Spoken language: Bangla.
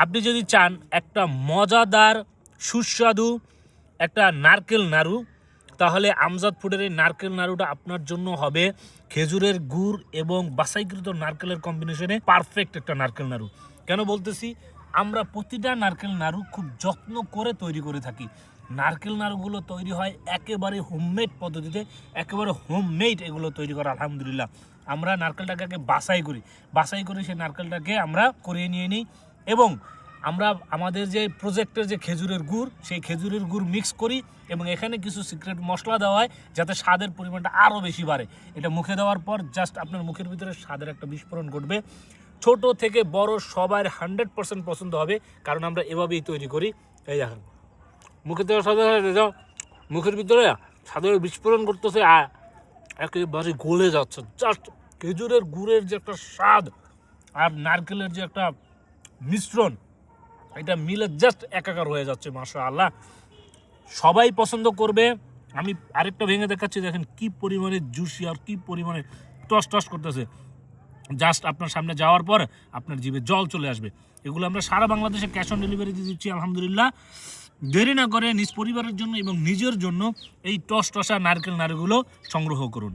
আপনি যদি চান একটা মজাদার সুস্বাদু একটা নারকেল নাড়ু, তাহলে আমজাদ ফুডের এই নারকেল নাড়ুটা আপনার জন্য হবে খেজুরের গুড় এবং বাছাইকৃত নারকেলের কম্বিনেশনে পারফেক্ট একটা নারকেল নাড়ু। কেন বলতেছি, আমরা প্রতিটা নারকেল নাড়ু খুব যত্ন করে তৈরি করে থাকি। নারকেল নাড়ুগুলো তৈরি হয় একেবারে হোমমেড পদ্ধতিতে, একেবারে হোমমেড এগুলো তৈরি করা। আলহামদুলিল্লাহ, আমরা নারকেলটাকে আগে বাছাই করে সেই নারকেলটাকে আমরা করিয়ে নিয়ে নিই এবং আমরা আমাদের যে প্রজেক্টের যে খেজুরের গুড়, সেই খেজুরের গুড় মিক্স করি এবং এখানে কিছু সিক্রেট মশলা দেওয়া হয় যাতে স্বাদের পরিমাণটা আরও বেশি বাড়ে। এটা মুখে দেওয়ার পর জাস্ট আপনার মুখের ভিতরে স্বাদের একটা বিস্ফোরণ ঘটবে। ছোট থেকে বড় সবার 100% পছন্দ হবে, কারণ আমরা এভাবেই তৈরি করি। এই দেখেন, মুখে দেওয়ার সাথে সাথে মুখের ভিতরে স্বাদের বিস্ফোরণ করতেছে আর একেবারে গলে যাচ্ছে। জাস্ট খেজুরের গুড়ের যে একটা স্বাদ আর নারকেলের যে একটা মিশ্রণ, এটা মিলে জাস্ট একাকার হয়ে যাচ্ছে। মাশাআল্লাহ, সবাই পছন্দ করবে। আমি আরেকটা ভেঙে দেখাচ্ছি, দেখেন কি পরিমাণে জুসি আর কি পরিমাণে টস টস করতেছে। জাস্ট আপনার সামনে যাওয়ার পর আপনার জিভে জল চলে আসবে। এগুলো আমরা সারা বাংলাদেশে ক্যাশ অন ডেলিভারি দিয়ে দিচ্ছি আলহামদুলিল্লাহ। দেরি না করে নিজ পরিবারের জন্য এবং নিজের জন্য এই টস টসা নারকেল নাড়ুগুলো সংগ্রহ করুন।